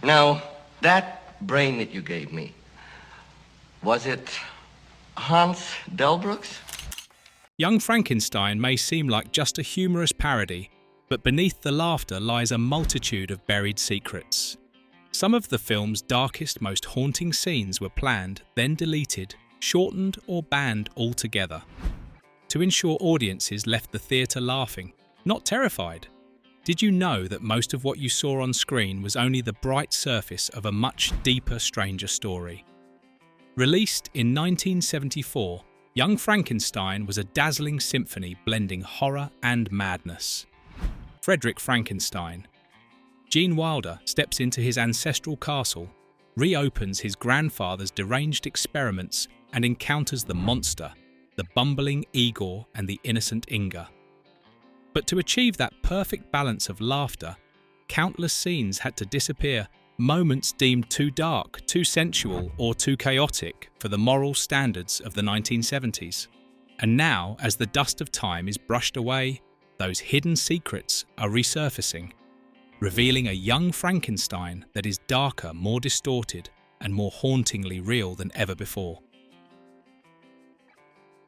Now, that brain that you gave me, was it Hans Delbrooks? Young Frankenstein may seem like just a humorous parody, but beneath the laughter lies a multitude of buried secrets. Some of the film's darkest, most haunting scenes were planned, then deleted, shortened or banned altogether, to ensure audiences left the theatre laughing, not terrified. Did you know that most of what you saw on screen was only the bright surface of a much deeper, stranger story? Released in 1974, Young Frankenstein was a dazzling symphony blending horror and madness. Frederick Frankenstein. Gene Wilder steps into his ancestral castle, reopens his grandfather's deranged experiments, and encounters the monster, the bumbling Igor and the innocent Inga. But to achieve that perfect balance of laughter, countless scenes had to disappear, moments deemed too dark, too sensual, or too chaotic for the moral standards of the 1970s. And now, as the dust of time is brushed away, those hidden secrets are resurfacing, revealing a young Frankenstein that is darker, more distorted, and more hauntingly real than ever before.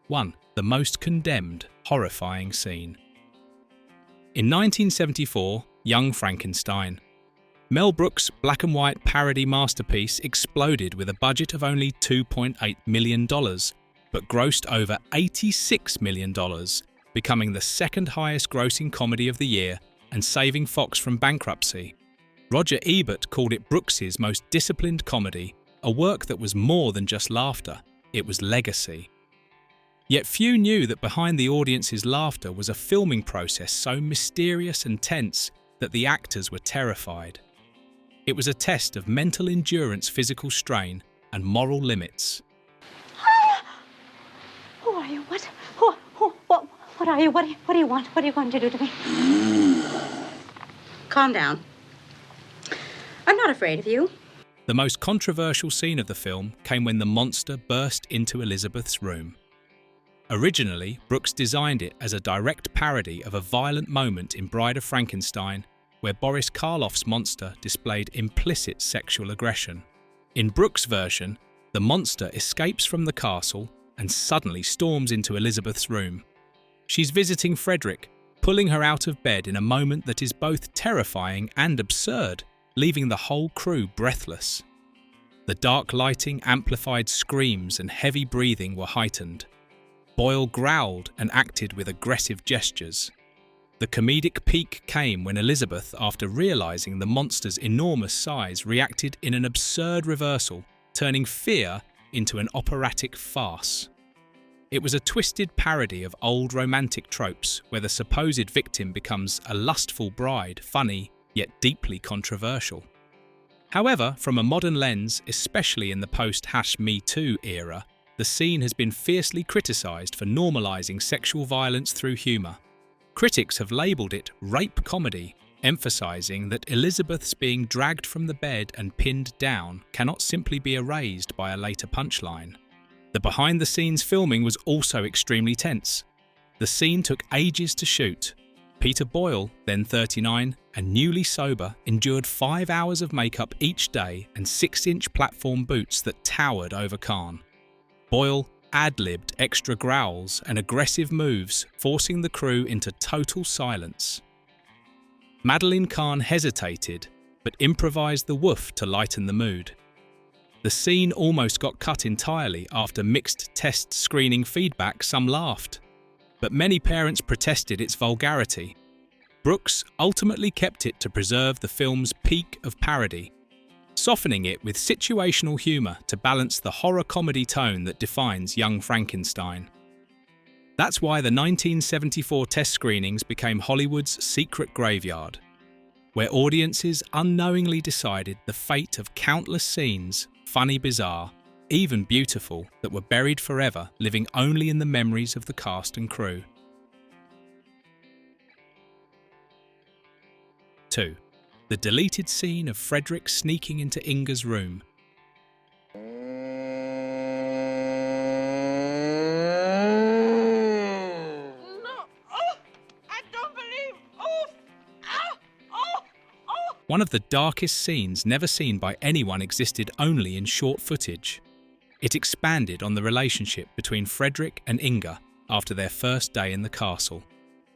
1. The most condemned, horrifying scene. In 1974, Young Frankenstein. Mel Brooks' black and white parody masterpiece exploded with a budget of only $2.8 million, but grossed over $86 million, becoming the second highest grossing comedy of the year and saving Fox from bankruptcy. Roger Ebert called it Brooks's most disciplined comedy, a work that was more than just laughter, it was legacy. Yet few knew that behind the audience's laughter was a filming process so mysterious and tense that the actors were terrified. It was a test of mental endurance, physical strain, and moral limits. Who are you? What are you? What do you want? What are you going to do to me? Calm down. I'm not afraid of you. The most controversial scene of the film came when the monster burst into Elizabeth's room. Originally, Brooks designed it as a direct parody of a violent moment in Bride of Frankenstein, where Boris Karloff's monster displayed implicit sexual aggression. In Brooks' version, the monster escapes from the castle and suddenly storms into Elizabeth's room. She's visiting Frederick, pulling her out of bed in a moment that is both terrifying and absurd, leaving the whole crew breathless. The dark lighting, amplified screams, and heavy breathing were heightened. Boyle growled and acted with aggressive gestures. The comedic peak came when Elizabeth, after realizing the monster's enormous size, reacted in an absurd reversal, turning fear into an operatic farce. It was a twisted parody of old romantic tropes where the supposed victim becomes a lustful bride, funny yet deeply controversial. However, from a modern lens, especially in the post-#Me Too era, the scene has been fiercely criticized for normalizing sexual violence through humor. Critics have labeled it rape comedy, emphasizing that Elizabeth's being dragged from the bed and pinned down cannot simply be erased by a later punchline. The behind-the-scenes filming was also extremely tense. The scene took ages to shoot. Peter Boyle, then 39, and newly sober, endured 5 hours of makeup each day and 6-inch platform boots that towered over Khan. Boyle ad-libbed extra growls and aggressive moves, forcing the crew into total silence. Madeline Kahn hesitated, but improvised the woof to lighten the mood. The scene almost got cut entirely after mixed test screening feedback. Some laughed, but many parents protested its vulgarity. Brooks ultimately kept it to preserve the film's peak of parody, softening it with situational humor to balance the horror comedy tone that defines Young Frankenstein. That's why the 1974 test screenings became Hollywood's secret graveyard, where audiences unknowingly decided the fate of countless scenes, funny, bizarre, even beautiful, that were buried forever, living only in the memories of the cast and crew. 2. The deleted scene of Frederick sneaking into Inga's room. One of the darkest scenes never seen by anyone existed only in short footage. It expanded on the relationship between Frederick and Inga after their first day in the castle.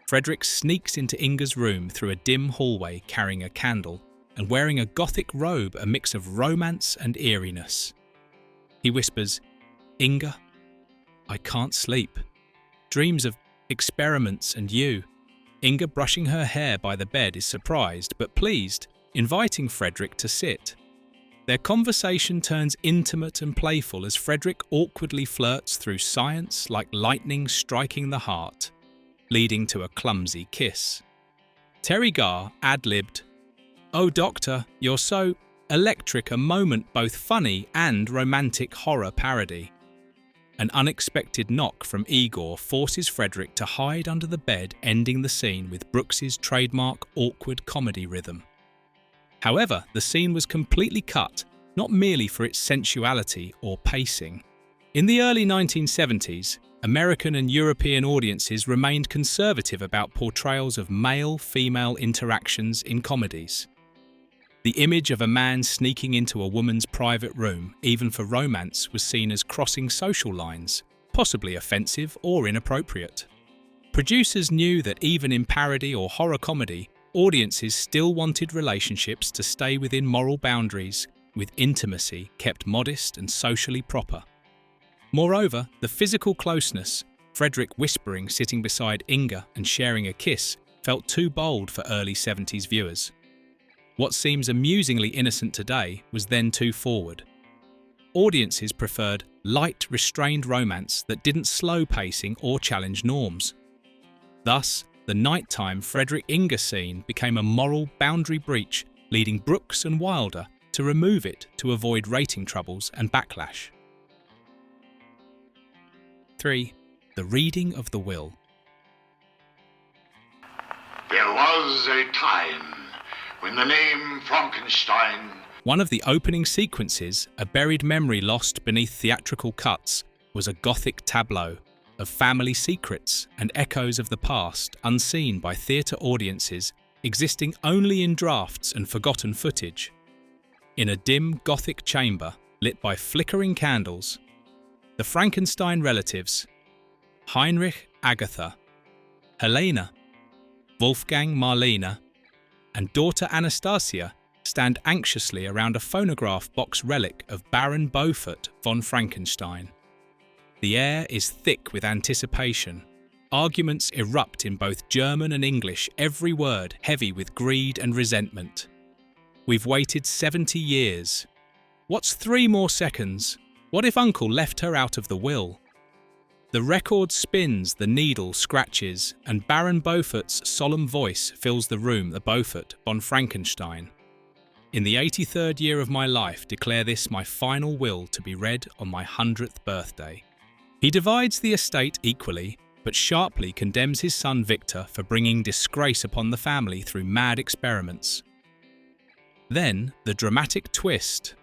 Frederick sneaks into Inga's room through a dim hallway carrying a candle and wearing a gothic robe, a mix of romance and eeriness. He whispers, "Inga, I can't sleep. Dreams of experiments and you." Inga, brushing her hair by the bed, is surprised but pleased, inviting Frederick to sit. Their conversation turns intimate and playful as Frederick awkwardly flirts through science like lightning striking the heart, leading to a clumsy kiss. Teri Garr ad-libbed, "Oh doctor, you're so electric," a moment both funny and romantic horror parody. An unexpected knock from Igor forces Frederick to hide under the bed, ending the scene with Brooks's trademark awkward comedy rhythm. However, the scene was completely cut, not merely for its sensuality or pacing. In the early 1970s, American and European audiences remained conservative about portrayals of male-female interactions in comedies. The image of a man sneaking into a woman's private room, even for romance, was seen as crossing social lines, possibly offensive or inappropriate. Producers knew that even in parody or horror comedy, audiences still wanted relationships to stay within moral boundaries, with intimacy kept modest and socially proper. Moreover, the physical closeness, Frederick whispering sitting beside Inga and sharing a kiss, felt too bold for early 70s viewers. What seems amusingly innocent today was then too forward. Audiences preferred light, restrained romance that didn't slow pacing or challenge norms. Thus, the nighttime Frederick-Inga scene became a moral boundary breach, leading Brooks and Wilder to remove it to avoid rating troubles and backlash. 3. The reading of the will. There was a time when the name Frankenstein... One of the opening sequences, a buried memory lost beneath theatrical cuts, was a gothic tableau of family secrets and echoes of the past unseen by theatre audiences, existing only in drafts and forgotten footage. In a dim gothic chamber lit by flickering candles, the Frankenstein relatives, Heinrich Agatha, Helena, Wolfgang Marlene, and daughter Anastasia stand anxiously around a phonograph box relic of Baron Beaufort von Frankenstein. The air is thick with anticipation. Arguments erupt in both German and English, every word heavy with greed and resentment. We've waited 70 years. What's 3 more seconds? What if Uncle left her out of the will? The record spins, the needle scratches, and Baron Beaufort's solemn voice fills the room. The Beaufort von Frankenstein. In the 83rd year of my life, declare this my final will to be read on my 100th birthday. He divides the estate equally, but sharply condemns his son Victor for bringing disgrace upon the family through mad experiments. Then, the dramatic twist.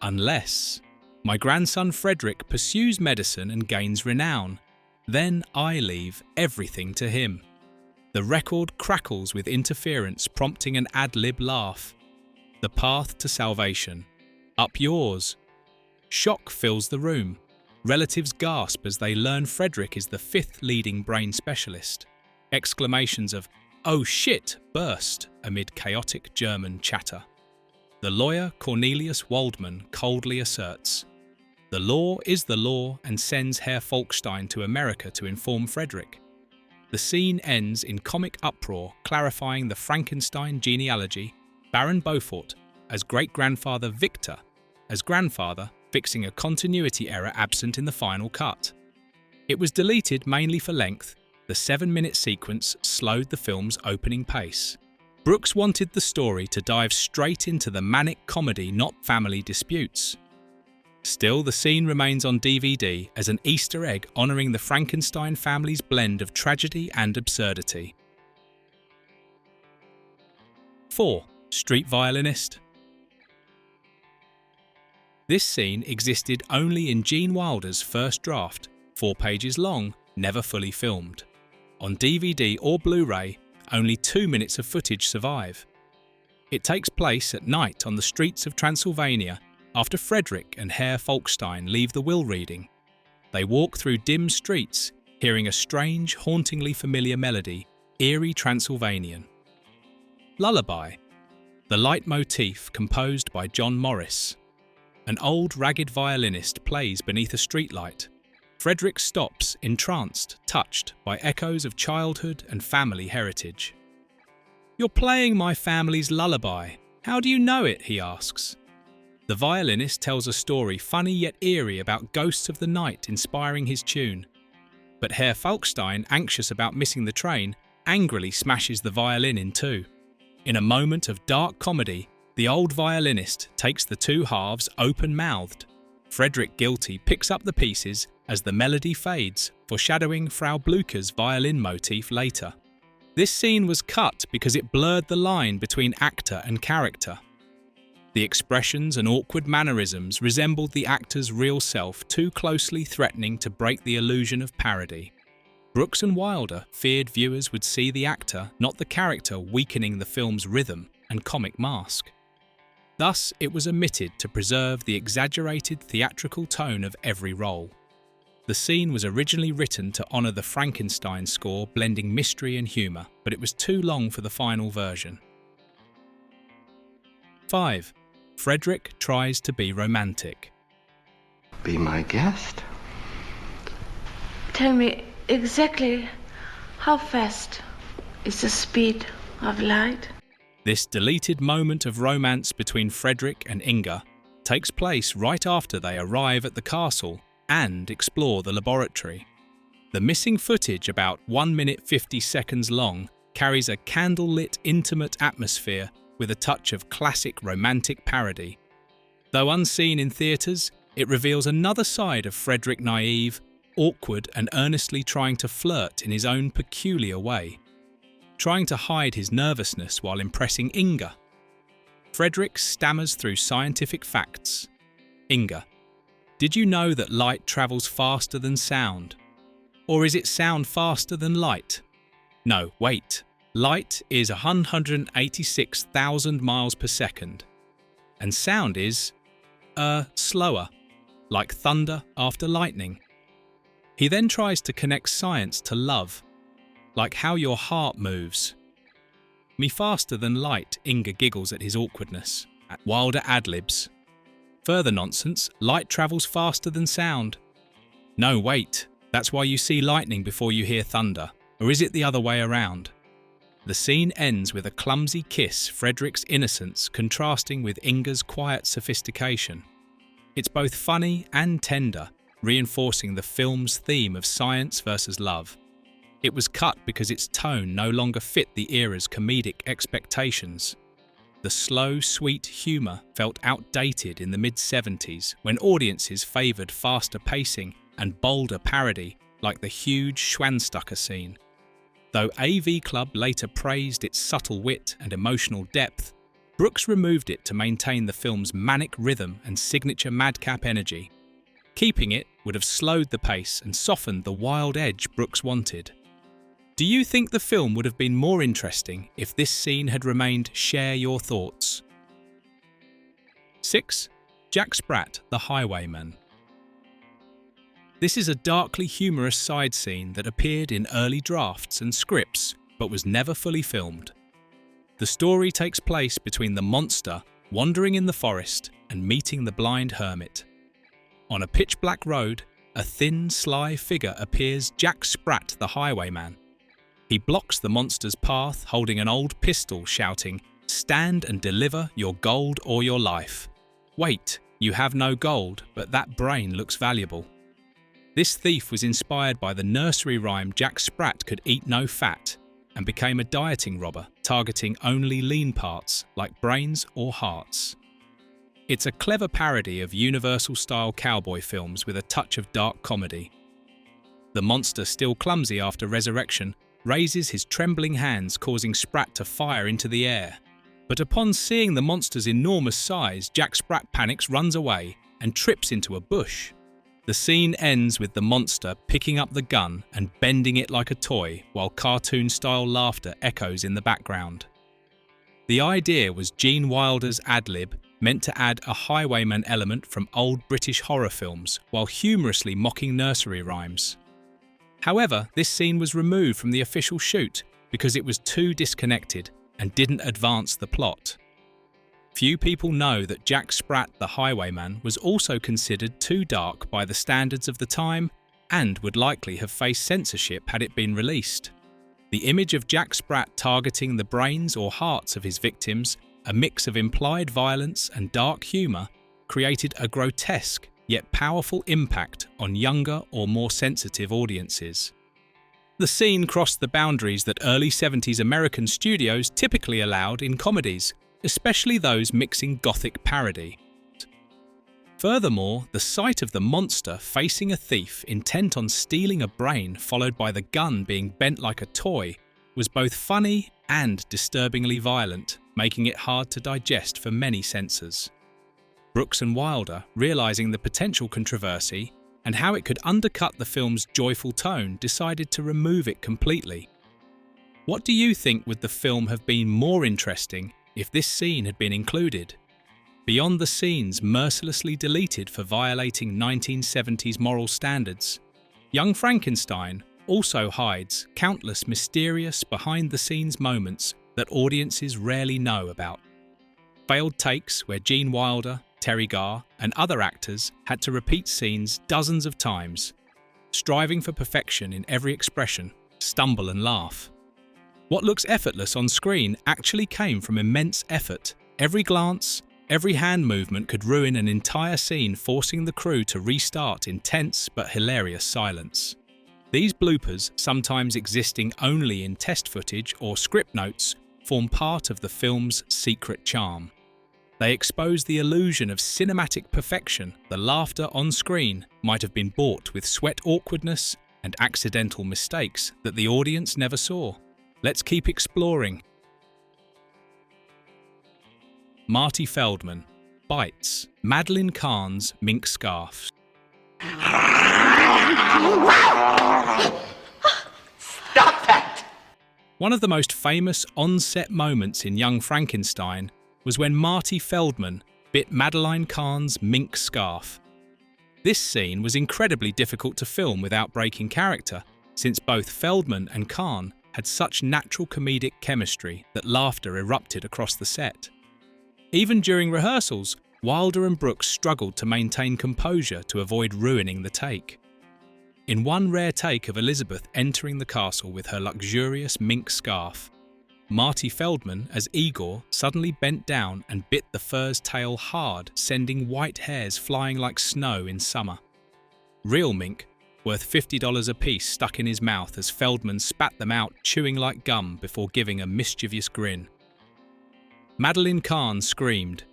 Unless my grandson Frederick pursues medicine and gains renown, then I leave everything to him. The record crackles with interference, prompting an ad-lib laugh. The path to salvation. Up yours. Shock fills the room. Relatives gasp as they learn Frederick is the 5th leading brain specialist. Exclamations of, "Oh shit!" burst amid chaotic German chatter. The lawyer Cornelius Waldman coldly asserts, "The law is the law," and sends Herr Falkstein to America to inform Frederick. The scene ends in comic uproar, clarifying the Frankenstein genealogy, Baron Beaufort as great-grandfather Victor as grandfather, fixing a continuity error absent in the final cut. It was deleted mainly for length. The 7-minute sequence slowed the film's opening pace. Brooks wanted the story to dive straight into the manic comedy, not family disputes. Still, the scene remains on DVD as an Easter egg honouring the Frankenstein family's blend of tragedy and absurdity. 4. Street Violinist. This scene existed only in Gene Wilder's first draft, 4 pages long, never fully filmed. On DVD or Blu-ray, only 2 minutes of footage survive. It takes place at night on the streets of Transylvania after Frederick and Herr Falkenstein leave the will reading. They walk through dim streets, hearing a strange, hauntingly familiar melody, eerie Transylvanian. Lullaby, the leitmotif composed by John Morris. An old ragged violinist plays beneath a streetlight. Frederick stops, entranced, touched by echoes of childhood and family heritage. "You're playing my family's lullaby. How do you know it?" he asks. The violinist tells a story funny yet eerie about ghosts of the night inspiring his tune. But Herr Falkenstein, anxious about missing the train, angrily smashes the violin in two. In a moment of dark comedy, the old violinist takes the two halves open-mouthed. Frederick, guilty, picks up the pieces as the melody fades, foreshadowing Frau Blucher's violin motif later. This scene was cut because it blurred the line between actor and character. The expressions and awkward mannerisms resembled the actor's real self, too closely threatening to break the illusion of parody. Brooks and Wilder feared viewers would see the actor, not the character, weakening the film's rhythm and comic mask. Thus, it was omitted to preserve the exaggerated theatrical tone of every role. The scene was originally written to honour the Frankenstein score, blending mystery and humour, but it was too long for the final version. 5. Frederick tries to be romantic. Be my guest? Tell me exactly how fast is the speed of light? This deleted moment of romance between Frederick and Inga takes place right after they arrive at the castle and explore the laboratory. The missing footage, about 1 minute 50 seconds long, carries a candlelit, intimate atmosphere with a touch of classic romantic parody. Though unseen in theatres, it reveals another side of Frederick, naive, awkward and earnestly trying to flirt in his own peculiar way. Trying to hide his nervousness while impressing Inga. Frederick stammers through scientific facts. Inga, did you know that light travels faster than sound? Or is it sound faster than light? No, wait. Light is 186,000 miles per second. And sound is, slower, like thunder after lightning. He then tries to connect science to love, like how your heart moves. Me faster than light, Inga giggles at his awkwardness. Wilder ad-libs. Further nonsense, light travels faster than sound. No, wait, that's why you see lightning before you hear thunder. Or is it the other way around? The scene ends with a clumsy kiss, Frederick's innocence contrasting with Inga's quiet sophistication. It's both funny and tender, reinforcing the film's theme of science versus love. It was cut because its tone no longer fit the era's comedic expectations. The slow, sweet humour felt outdated in the mid-70s when audiences favoured faster pacing and bolder parody like the huge Schwanstucker scene. Though AV Club later praised its subtle wit and emotional depth, Brooks removed it to maintain the film's manic rhythm and signature madcap energy. Keeping it would have slowed the pace and softened the wild edge Brooks wanted. Do you think the film would have been more interesting if this scene had remained? Share your thoughts. 6. Jack Sprat, the Highwayman. This is a darkly humorous side scene that appeared in early drafts and scripts, but was never fully filmed. The story takes place between the monster wandering in the forest and meeting the blind hermit. On a pitch-black road, a thin, sly figure appears, Jack Sprat, the Highwayman. He blocks the monster's path, holding an old pistol, shouting, "Stand and deliver your gold or your life." Wait, you have no gold, but that brain looks valuable. This thief was inspired by the nursery rhyme Jack Sprat could eat no fat, and became a dieting robber, targeting only lean parts like brains or hearts. It's a clever parody of Universal-style cowboy films with a touch of dark comedy. The monster, still clumsy after resurrection, raises his trembling hands, causing Sprat to fire into the air. But upon seeing the monster's enormous size, Jack Sprat panics, runs away, and trips into a bush. The scene ends with the monster picking up the gun and bending it like a toy, while cartoon-style laughter echoes in the background. The idea was Gene Wilder's ad-lib meant to add a highwayman element from old British horror films while humorously mocking nursery rhymes. However, this scene was removed from the official shoot because it was too disconnected and didn't advance the plot. Few people know that Jack Sprat the Highwayman was also considered too dark by the standards of the time and would likely have faced censorship had it been released. The image of Jack Sprat targeting the brains or hearts of his victims, a mix of implied violence and dark humour, created a grotesque yet powerful impact on younger or more sensitive audiences. The scene crossed the boundaries that early 70s American studios typically allowed in comedies, especially those mixing gothic parody. Furthermore, the sight of the monster facing a thief intent on stealing a brain followed by the gun being bent like a toy was both funny and disturbingly violent, making it hard to digest for many censors. Brooks and Wilder, realising the potential controversy and how it could undercut the film's joyful tone, decided to remove it completely. What do you think would the film have been more interesting if this scene had been included? Beyond the scenes mercilessly deleted for violating 1970s moral standards, Young Frankenstein also hides countless mysterious behind-the-scenes moments that audiences rarely know about. Failed takes where Gene Wilder, Teri Garr, and other actors had to repeat scenes dozens of times, striving for perfection in every expression, stumble and laugh. What looks effortless on screen actually came from immense effort. Every glance, every hand movement could ruin an entire scene, forcing the crew to restart in tense but hilarious silence. These bloopers, sometimes existing only in test footage or script notes, form part of the film's secret charm. They expose the illusion of cinematic perfection. The laughter on screen might have been bought with sweat awkwardness and accidental mistakes that the audience never saw. Let's keep exploring. Marty Feldman, Bites, Madeline Kahn's mink scarf. Stop that! One of the most famous on-set moments in Young Frankenstein was when Marty Feldman bit Madeline Kahn's mink scarf. This scene was incredibly difficult to film without breaking character, since both Feldman and Kahn had such natural comedic chemistry that laughter erupted across the set. Even during rehearsals, Wilder and Brooks struggled to maintain composure to avoid ruining the take. In one rare take of Elizabeth entering the castle with her luxurious mink scarf, Marty Feldman, as Igor, suddenly bent down and bit the fur's tail hard, sending white hairs flying like snow in summer. Real mink, worth $50 apiece, stuck in his mouth as Feldman spat them out, chewing like gum before giving a mischievous grin. Madeline Kahn screamed.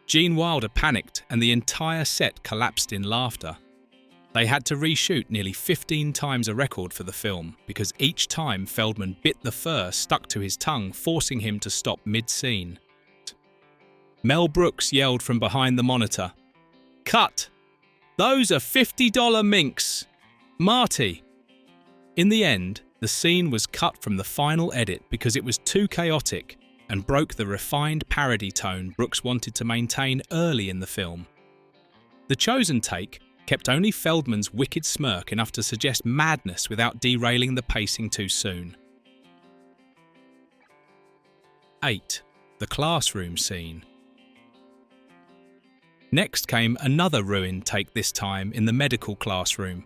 Gene Wilder panicked and the entire set collapsed in laughter. They had to reshoot nearly 15 times a record for the film because each time Feldman bit the fur stuck to his tongue, forcing him to stop mid-scene. Mel Brooks yelled from behind the monitor, "Cut! Those are $50 minks! Marty!" In the end, the scene was cut from the final edit because it was too chaotic and broke the refined parody tone Brooks wanted to maintain early in the film. The chosen take kept only Feldman's wicked smirk enough to suggest madness without derailing the pacing too soon. 8. The classroom scene. Next came another ruined take, this time in the medical classroom.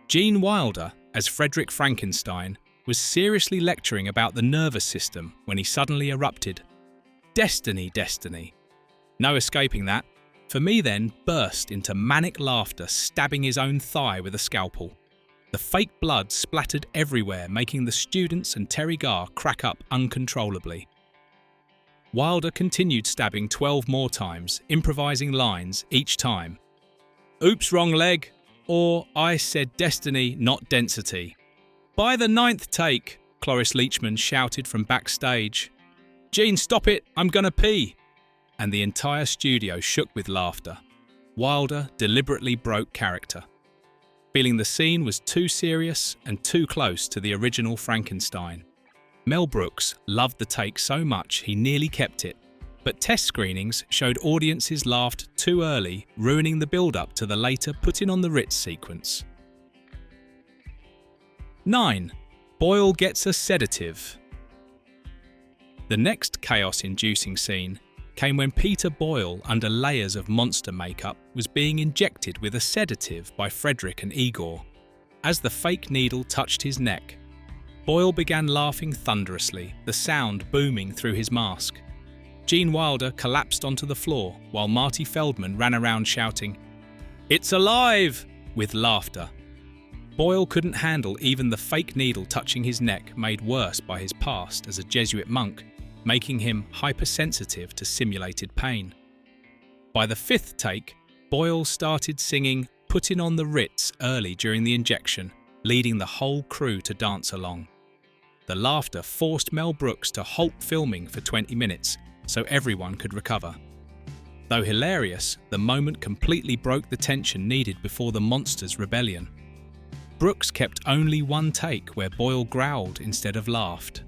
Gene Wilder, as Frederick Frankenstein, was seriously lecturing about the nervous system when he suddenly erupted. "Destiny, destiny." No escaping that. For me then, burst into manic laughter, stabbing his own thigh with a scalpel. The fake blood splattered everywhere, making the students and Teri Garr crack up uncontrollably. Wilder continued stabbing 12 more times, improvising lines each time. "Oops, wrong leg," or "I said destiny, not density." "By the 9th take," Cloris Leachman shouted from backstage. "Gene, stop it, I'm gonna pee." And the entire studio shook with laughter. Wilder deliberately broke character, feeling the scene was too serious and too close to the original Frankenstein. Mel Brooks loved the take so much he nearly kept it, but test screenings showed audiences laughed too early, ruining the build-up to the later putting on the Ritz sequence. 9. Boyle gets a sedative. The next chaos-inducing scene came when Peter Boyle, under layers of monster makeup, was being injected with a sedative by Frederick and Igor. As the fake needle touched his neck, Boyle began laughing thunderously, the sound booming through his mask. Gene Wilder collapsed onto the floor while Marty Feldman ran around shouting, "It's alive!" with laughter. Boyle couldn't handle even the fake needle touching his neck, made worse by his past as a Jesuit monk, making him hypersensitive to simulated pain. By the 5th take, Boyle started singing "Putting on the Ritz" early during the injection, leading the whole crew to dance along. The laughter forced Mel Brooks to halt filming for 20 minutes so everyone could recover. Though hilarious, the moment completely broke the tension needed before the monster's rebellion. Brooks kept only one take where Boyle growled instead of laughed.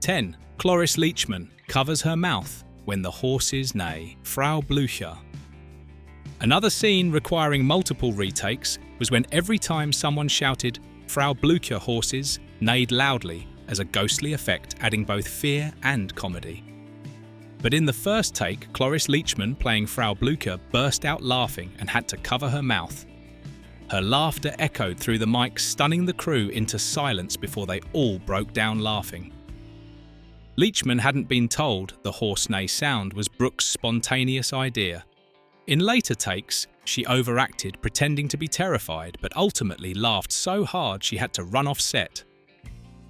10. Cloris Leachman covers her mouth when the horses neigh. Frau Blücher. Another scene requiring multiple retakes was when every time someone shouted "Frau Blücher horses" neighed loudly as a ghostly effect, adding both fear and comedy. But in the first take, Cloris Leachman, playing Frau Blücher, burst out laughing and had to cover her mouth. Her laughter echoed through the mic, stunning the crew into silence before they all broke down laughing. Leachman hadn't been told the horse neigh sound was Brooks' spontaneous idea. In later takes, she overacted, pretending to be terrified, but ultimately laughed so hard she had to run off set.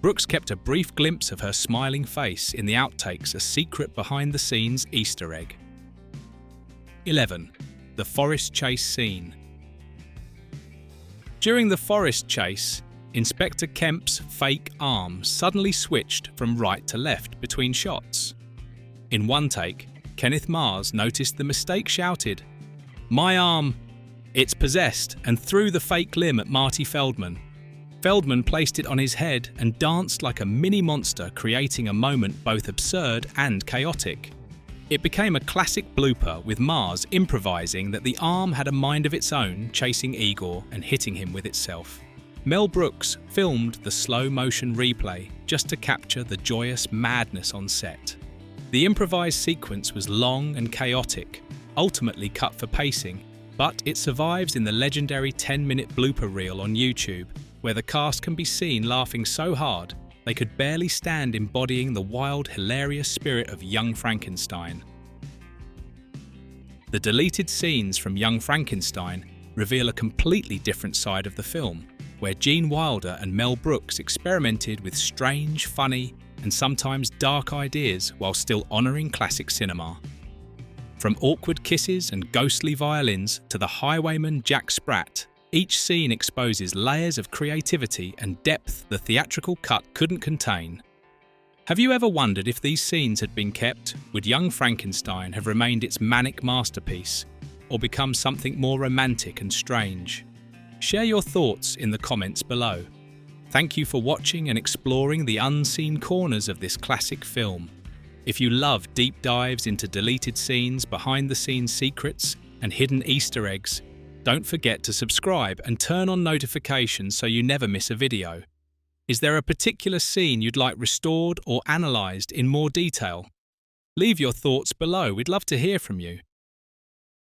Brooks kept a brief glimpse of her smiling face in the outtakes, a secret behind-the-scenes Easter egg. 11. The forest chase scene. During the forest chase, Inspector Kemp's fake arm suddenly switched from right to left between shots. In one take, Kenneth Mars noticed the mistake, shouted, "My arm! It's possessed," and threw the fake limb at Marty Feldman. Feldman placed it on his head and danced like a mini monster, creating a moment both absurd and chaotic. It became a classic blooper, with Mars improvising that the arm had a mind of its own, chasing Igor and hitting him with itself. Mel Brooks filmed the slow-motion replay just to capture the joyous madness on set. The improvised sequence was long and chaotic, ultimately cut for pacing, but it survives in the legendary 10-minute blooper reel on YouTube, where the cast can be seen laughing so hard they could barely stand, embodying the wild, hilarious spirit of Young Frankenstein. The deleted scenes from Young Frankenstein reveal a completely different side of the film, where Gene Wilder and Mel Brooks experimented with strange, funny, and sometimes dark ideas while still honouring classic cinema. From awkward kisses and ghostly violins to the highwayman Jack Sprat, each scene exposes layers of creativity and depth the theatrical cut couldn't contain. Have you ever wondered if these scenes had been kept, would Young Frankenstein have remained its manic masterpiece, or become something more romantic and strange? Share your thoughts in the comments below. Thank you for watching and exploring the unseen corners of this classic film. If you love deep dives into deleted scenes, behind-the-scenes secrets, and hidden Easter eggs, don't forget to subscribe and turn on notifications so you never miss a video. Is there a particular scene you'd like restored or analysed in more detail? Leave your thoughts below, we'd love to hear from you.